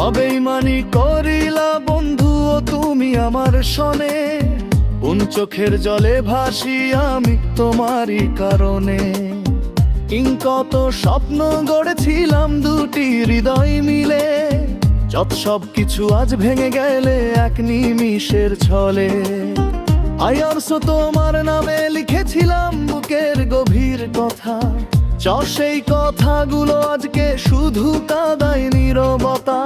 অবেইমানি করিলা বন্ধু ও তুমি আমার সনে, কোন চোখের জলে ভাসি আমি তোমারই কারণে। কত স্বপ্ন গড়েছিলাম দুটি হৃদয় মিলে, যত সব কিছু আজ ভেঙে গেলে এক নিমিষের ছলে। আয়ারসো তোমার নামে লিখেছিলাম বুকের গভীর কথা, সেই কথাগুলো আজকে শুধু কাঁদায় নীরবতা।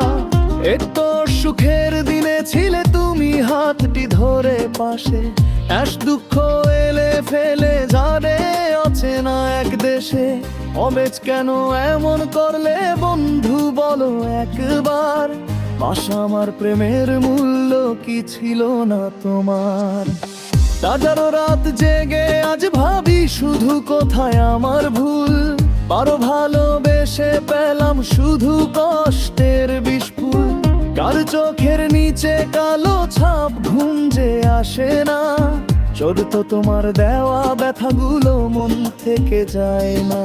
এত সুখের দিনে ছিলে তুমি হাতটি ধরে পাশে, আজ দুঃখ এলে ফেলে যারে অচেনা এক দেশে। অবেজ কেন এমন করলে বন্ধু বলো একবার, পাশা আমার প্রেমের মূল্য কি ছিল না তোমার? হাজারো রাত জেগে আজ ভাবি শুধু কোথায় আমার ভুল, বারো ভালোবেসে পেলাম শুধু কষ্টের বিস্ফুল। কার চোখের নিচে কালো ছাপ ঘুম যে আসে না, চোরতো তোমার দেওয়া ব্যথাগুলো মন থেকে যায় না।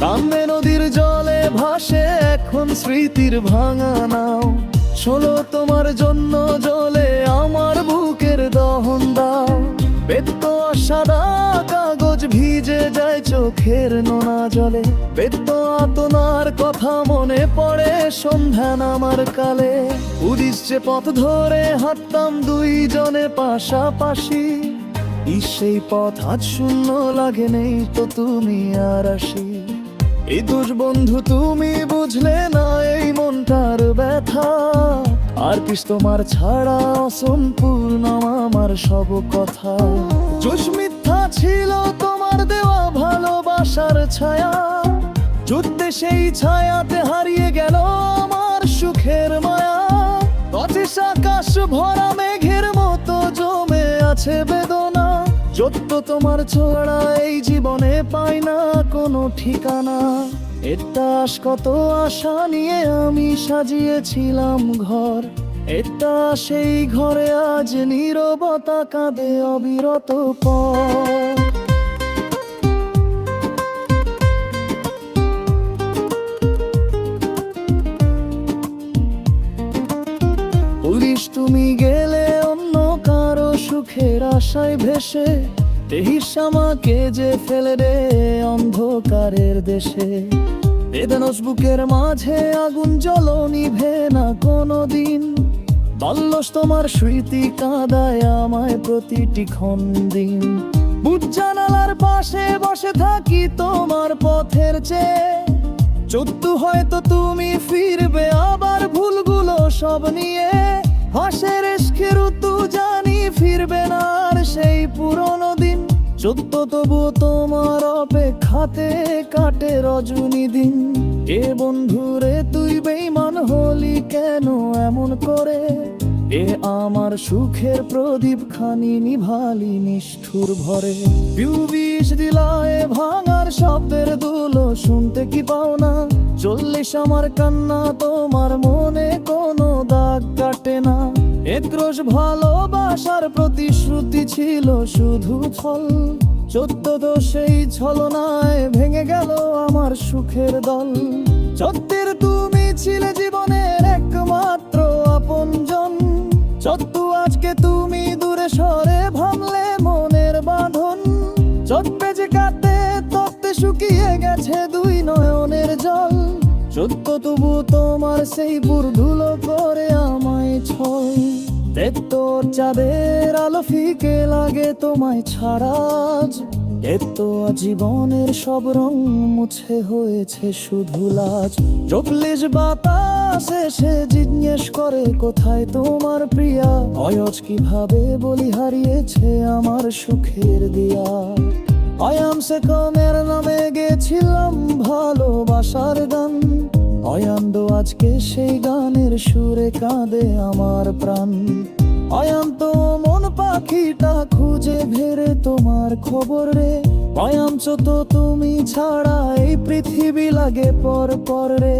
কামে নদীর জলে ভাসে এখন স্মৃতির ভাঙা নাও, ষোলো তোমার জন্য জলে আমার বুকের দহন দাও। বেত্ত সাদা কাগজ ভিজে যায় চোখের নোনা জলে, বেত্ত আতনার কথা মনে পড়ে সন্ধ্যা নামার কালে। উদিচ্ছে পথ ধরে হাঁটতাম দুইজনে পাশাপাশি, সেই পথ আজ শূন্য লাগে নেই তো তুমি আর আসি। এই দোষ বন্ধু তুমি বুঝলে না এই মনটার ব্যথা, আর পিস তোমার ছাড়া অসম্পূর্ণ আমার সব কথা। জোশ মিথ্যা ছিল তোমার দেওয়া ভালোবাসার ছায়া, যুদ্ধে সেই ছায়াতে হারিয়ে গেল আমার সুখের মায়া। অচেষ আকাশ ভরা মেঘের মতো জমে আছে বেদনা, যত তোমার ছড়া এই জীবনে পাই না কোনো ঠিকানা। এটা কত আশা নিয়ে আমি সাজিয়েছিলাম ঘর, এটা সেই ঘরে আজ নীরবতা কাঁদে অবিরত পর। পুলিশ তুমি গেলে অন্য কারো সুখের আশায় ভেসে, দেহিস আমাকে যে ফেলে রে অন্ধকারের দেশে। বেদনস বুকের মাঝে আগুন জ্বলো নিভে না কোনোদিন, বাল্যস তোমার স্মৃতি কাঁদায় আমায় প্রতিটি ক্ষণ দিন। বুঝ জানালার পাশে বসে থাকি তোমার পথের চেয়ে, চোদ্দ হয়তো তুমি ফিরবে আবার ভুলগুলো সব নিয়ে। হাসের এসকের ঋতু জানি ফিরবে না আর সেই পুরনো দিন, চোদ্দ তবু তোমার অপেক্ষাতে কাটে রজনী দিন। এ বন্ধুরে তুই বেঈমান হলি কেন এমন করে, এ আমার সুখের প্রদীপ খানি নিভালি নিষ্ঠুর ভরে। বিষ দিলায় ভাঙার শব্দের দুলো শুনতে কি পাও না, চল্লিশ আমার কান্না তোমার মনে কোনো দাগ কাটে না। একরোজ ভালোবাসার প্রতিশ্রুতি ছিল শুধু ফল, চোদ্দ সেই ছলনায় ভেঙে গেল আমার সুখের দল। চোদ্দের তুমি ছিলে জীবনের একমাত্র আপনজন, চোদ্দ আজকে তুমি দূরে সরে ভাঙলে মনের বাঁধন। চোদ্দে যে কাটে তত্ত্বে শুকিয়ে গেছে দুই নয়নের জল, চোদ্দ তবু তোমার সেই বুড়ধুলো করে আমায় ছয়। তোর চাঁদের আলো ফিকে লাগে তোমায় ছাড়া, এত জীবনের সব রং মুছে হয়েছে শুধু লাজ। চব্বিশ বাতাস এসে জিজ্ঞেস করে কোথায় তোমার প্রিয়া, অয়জ কিভাবে বলি হারিয়েছে আমার সুখের দিয়া। অয়াম সে কমের নামে গেছিলাম ভালোবাসার গান, অয়ান্দ আজকে সেই গানের সুরে কাঁদে আমার প্রাণ। অয়ান্ত মন পাখিটা খুঁজে ভেরে তোমার খবর রে, অয়ামচ তো তুমি ছাড়া এই পৃথিবী লাগে পর পর রে।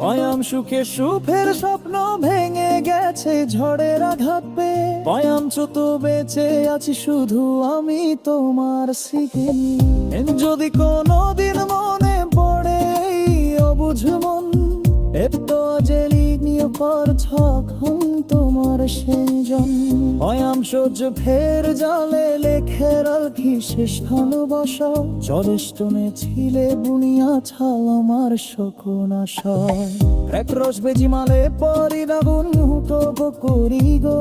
অয়াম সুখে সুখের স্বপ্ন ভেঙে গেল গেছে ঝড়ের আঘাত পেয়ে, বয়াঞ্চ তো বেঁচে আছি শুধু আমি তোমার স্মৃতি নিয়ে। যদি কোনোদিন মনে পড়ে এই অবুঝ মন, একটু জেলি নিয়ে পর যখন তোমার সেজন, বয়াম সহ্য ফের জলে লেখে রাখি শেষ ভালোবাসা। জলেষ্টনে ছিলে বুনিয়া ছাল আমার শকুন আশায়, এক রস বেজি মালে পরি রাগুন হুটো করি গো,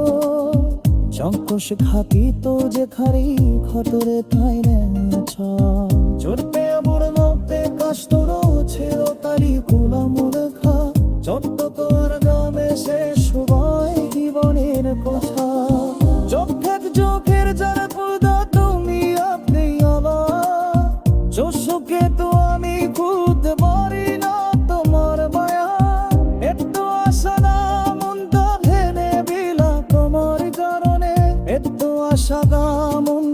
চঙ্কশ খাতি তো যে খারি খতরে তাই রেছা, চড়তে আমার মধ্যে কাস্তর ছিল তারি কুলা মুখা, যত তোর গামে শেষ সবাই জীবনের কথা। চোখের যারা পুদা তুমি আপনি আমার, চোখে তো আমি খুঁজতে পারি না তোমার মায়া, একটু আশা না মনটা ভেঙে বিলা তোমার কারণে, একটু আশা না মন